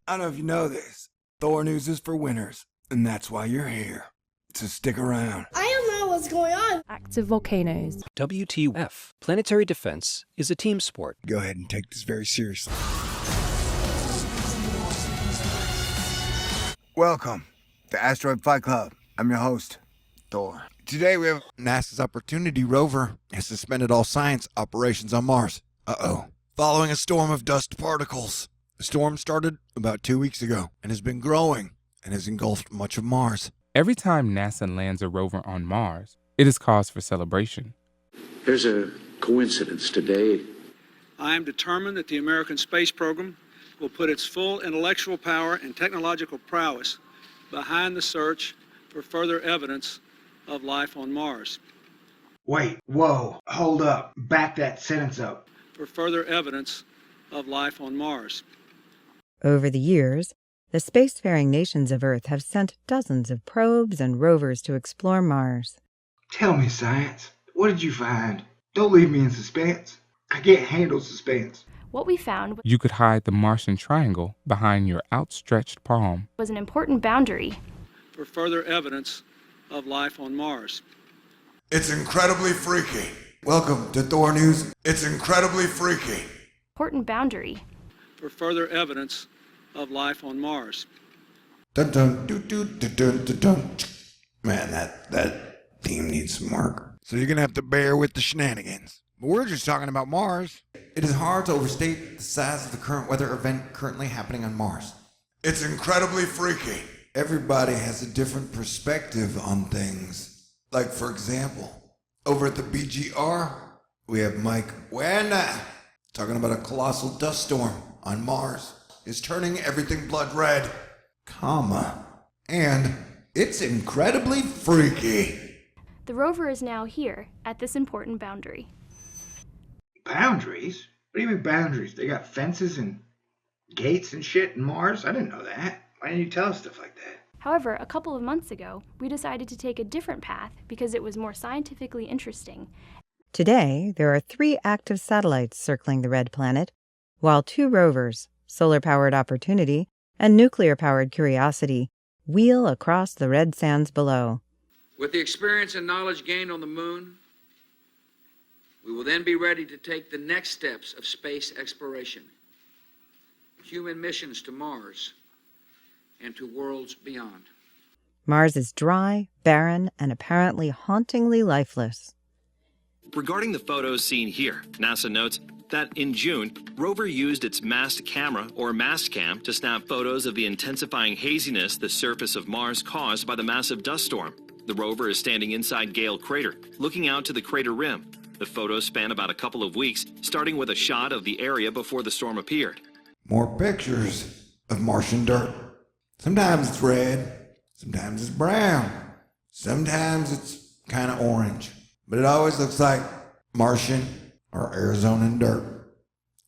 I don't know if you know this. THORNEWS is for winners, and that's why you're here. So stick around. I don't know what's going on. Active volcanoes. WTF. Planetary defense is a team sport. Go ahead and take this very seriously. Welcome to Asteroid Flight Club. I'm your host, Thor. Today we have NASA's Opportunity rover has suspended all science operations on Mars. Following a storm of dust particles. The storm started about 2 weeks ago and has been growing and has engulfed much of Mars. Every time NASA lands a rover on Mars, it is cause for celebration. There's a coincidence today. I am determined that the American space program will put its full intellectual power and technological prowess behind the search for further evidence of life on Mars. Wait, whoa, hold up, back that sentence up. For further evidence of life on Mars. Over the years, the spacefaring nations of Earth have sent dozens of probes and rovers to explore Mars. Tell me, science, what did you find? Don't leave me in suspense. I can't handle suspense. What we found You could hide the Martian triangle behind your outstretched palm. was an important boundary. For further evidence of life on Mars. It's incredibly freaky. Welcome to THORNEWS. It's incredibly freaky. Important boundary. For further evidence of life on Mars. Dun dun dun dun dun dun dun dun. Man, that theme needs some work. So you're gonna have to bear with the shenanigans. But we're just talking about Mars. It is hard to overstate the size of the current weather event currently happening on Mars. It's incredibly freaky. Everybody has a different perspective on things. Like, for example, over at the BGR, we have Mike Werner talking about a colossal dust storm on Mars is turning everything blood red, and it's incredibly freaky. The rover is now here at this important boundary. Boundaries? What do you mean boundaries? They got fences and gates and shit in Mars? I didn't know that. Why didn't you tell us stuff like that? However, a couple of months ago, we decided to take a different path because it was more scientifically interesting. Today, there are 3 active satellites circling the red planet, while 2 rovers, solar-powered Opportunity and nuclear-powered Curiosity, wheel across the red sands below. With the experience and knowledge gained on the moon, we will then be ready to take the next steps of space exploration. Human missions to Mars and to worlds beyond. Mars is dry, barren, and apparently hauntingly lifeless. Regarding the photos seen here, NASA notes that in June, rover used its mast camera or mastcam to snap photos of the intensifying haziness the surface of Mars caused by the massive dust storm. The rover is standing inside Gale Crater, looking out to the crater rim. The photos span about a couple of weeks, starting with a shot of the area before the storm appeared. More pictures of Martian dirt. Sometimes it's red, sometimes it's brown, sometimes it's kind of orange, but it always looks like Martian or Arizonan dirt.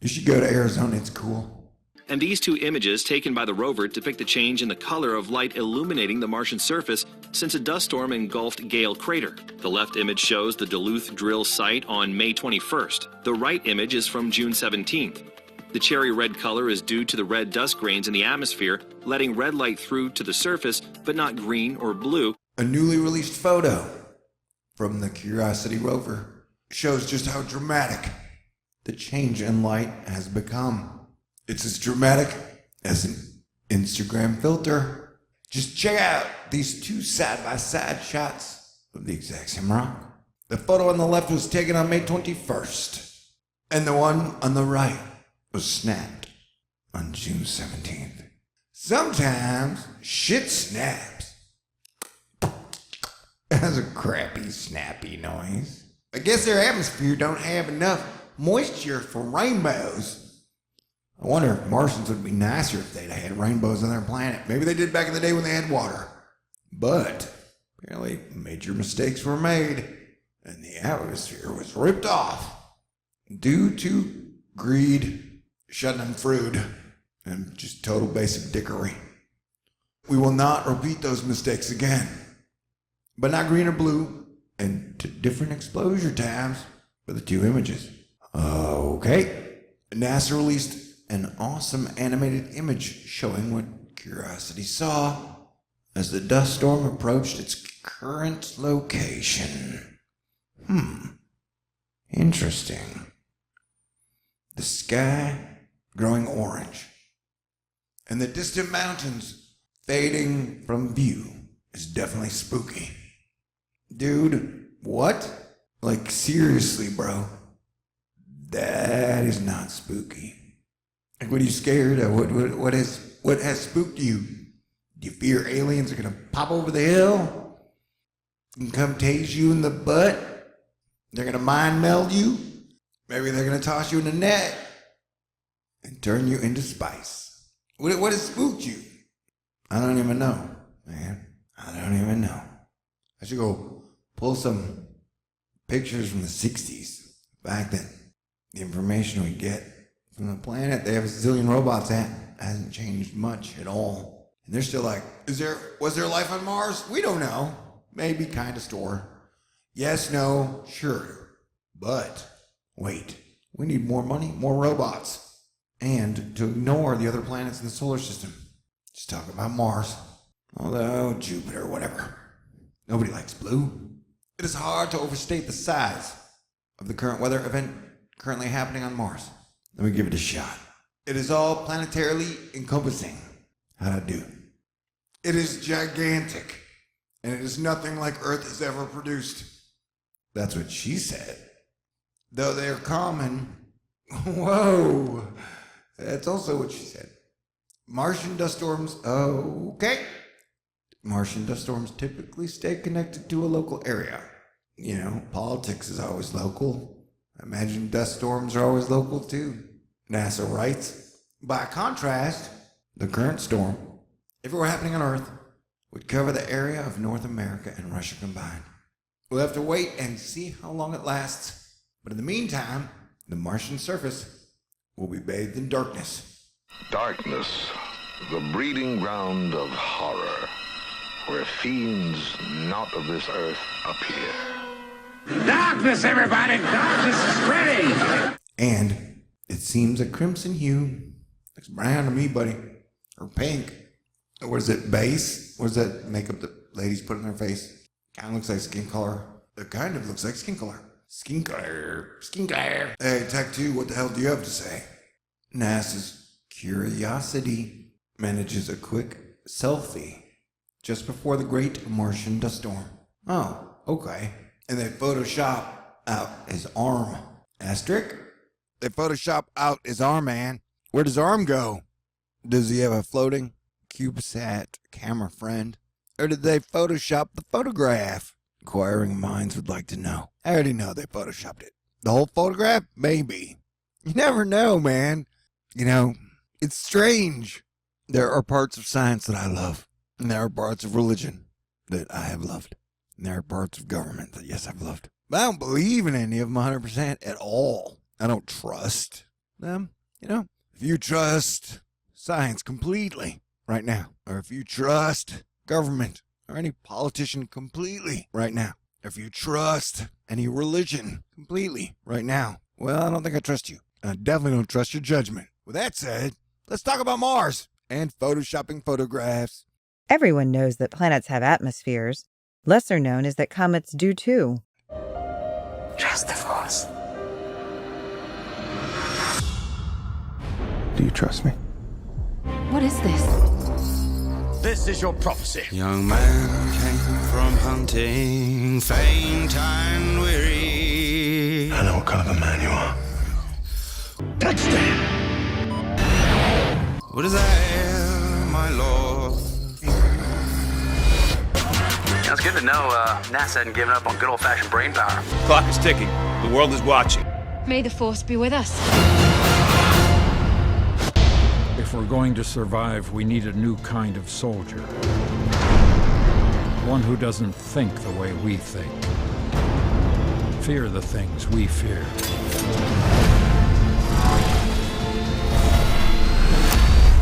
You should go to Arizona, it's cool. And these 2 images taken by the rover depict the change in the color of light illuminating the Martian surface since a dust storm engulfed Gale Crater. The left image shows the Duluth drill site on May 21st. The right image is from June 17th. The cherry red color is due to the red dust grains in the atmosphere, letting red light through to the surface, but not green or blue. A newly released photo from the Curiosity rover shows just how dramatic the change in light has become. It's as dramatic as an Instagram filter. Just check out these 2 side-by-side shots of the exact same rock. The photo on the left was taken on May 21st, and the one on the right was snapped on June 17th. Sometimes shit snaps. That's a crappy, snappy noise. I guess their atmosphere don't have enough moisture for rainbows. I wonder if Martians would be nicer if they'd had rainbows on their planet. Maybe they did back in the day when they had water. But apparently major mistakes were made, and the atmosphere was ripped off due to greed, schadenfreude, and just total basic dickery. We will not repeat those mistakes again. But not green or blue, and to different exposure times for the 2 images. Okay. NASA released an awesome animated image showing what Curiosity saw as the dust storm approached its current location. Interesting. The sky growing orange, and the distant mountains fading from view is definitely spooky. Dude, what? Like, seriously, bro. That is not spooky. Like, what are you scared of? What has spooked you? Do you fear aliens are gonna pop over the hill and come tase you in the butt? They're gonna mind meld you? Maybe they're gonna toss you in a net and turn you into spice. What has spooked you? I don't even know, man. I don't even know. I should go pull some pictures from the 60s. Back then, the information we get from the planet they have a zillion robots at hasn't changed much at all. And they're still like, was there life on Mars? We don't know. Maybe, kind of, store. Yes, no, sure. But, wait, we need more money, more robots. And to ignore the other planets in the solar system. Just talk about Mars. Although, Jupiter, whatever. Nobody likes blue. It is hard to overstate the size of the current weather event currently happening on Mars. Let me give it a shot. It is all planetarily encompassing. How'd I do? It is gigantic, and it is nothing like Earth has ever produced. That's what she said. Though they are common. Whoa! That's also what she said. Martian dust storms, okay. Martian dust storms typically stay connected to a local area. You know, politics is always local. I imagine dust storms are always local too. NASA writes, by contrast, the current storm, if it were happening on Earth, would cover the area of North America and Russia combined. We'll have to wait and see how long it lasts. But in the meantime, the Martian surface will be bathed in darkness. Darkness, the breeding ground of horror, where fiends not of this earth appear. Darkness, everybody! Darkness is spreading! And it seems a crimson hue. Looks brown to me, buddy. Or pink. Or what is it, base? What is that makeup that ladies put on their face? Kind of looks like skin color. It kind of looks like skin color. Skin color. Skin color. Hey, Tech 2, what the hell do you have to say? NASA's Curiosity manages a quick selfie just before the great Martian dust storm. Oh, okay. And they Photoshop out his arm. Asterisk? They Photoshop out his arm, man. Where does arm go? Does he have a floating CubeSat camera friend? Or did they Photoshop the photograph? Inquiring minds would like to know. I already know they Photoshopped it. The whole photograph? Maybe. You never know, man. You know, it's strange. There are parts of science that I love. And there are parts of religion that I have loved. And there are parts of government that, yes, I've loved. But I don't believe in any of them 100% at all. I don't trust them. You know, if you trust science completely right now, or if you trust government or any politician completely right now, or if you trust any religion completely right now, well, I don't think I trust you. I definitely don't trust your judgment. With that said, let's talk about Mars and photoshopping photographs. Everyone knows that planets have atmospheres. Lesser known is that comets do too. Trust the Force. Do you trust me? What is this? This is your prophecy. Young man came from hunting, faint and weary. I know what kind of a man you are. Touchdown! What is that, my lord? It's good to know NASA hadn't given up on good old-fashioned brain power. Clock is ticking. The world is watching. May the Force be with us. If we're going to survive, we need a new kind of soldier. One who doesn't think the way we think. Fear the things we fear.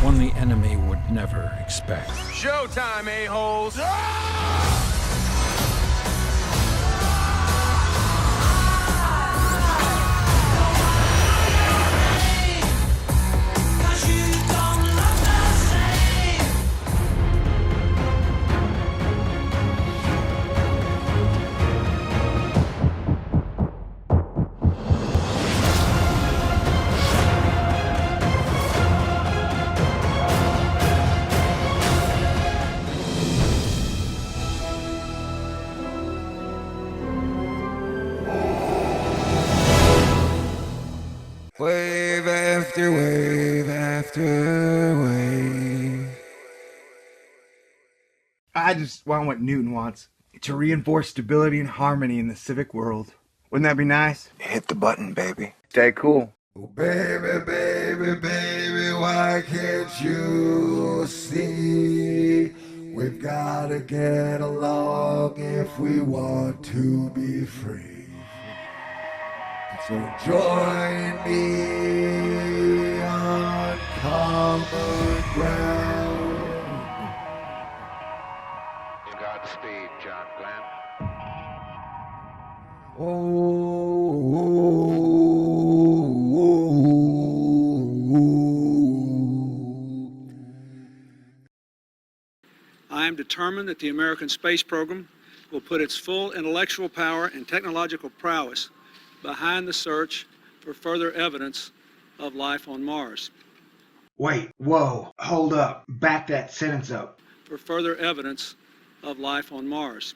One the enemy would never expect. Showtime, a-holes! I just want what Newton wants. To reinforce stability and harmony in the civic world. Wouldn't that be nice? Hit the button, baby. Stay cool. Oh, baby, baby, baby, why can't you see? We've gotta get along if we want to be free. So join me on common ground. Godspeed, John Glenn. I am determined that the American space program will put its full intellectual power and technological prowess behind the search for further evidence of life on Mars. Wait, whoa, hold up. Back that sentence up. For further evidence of life on Mars.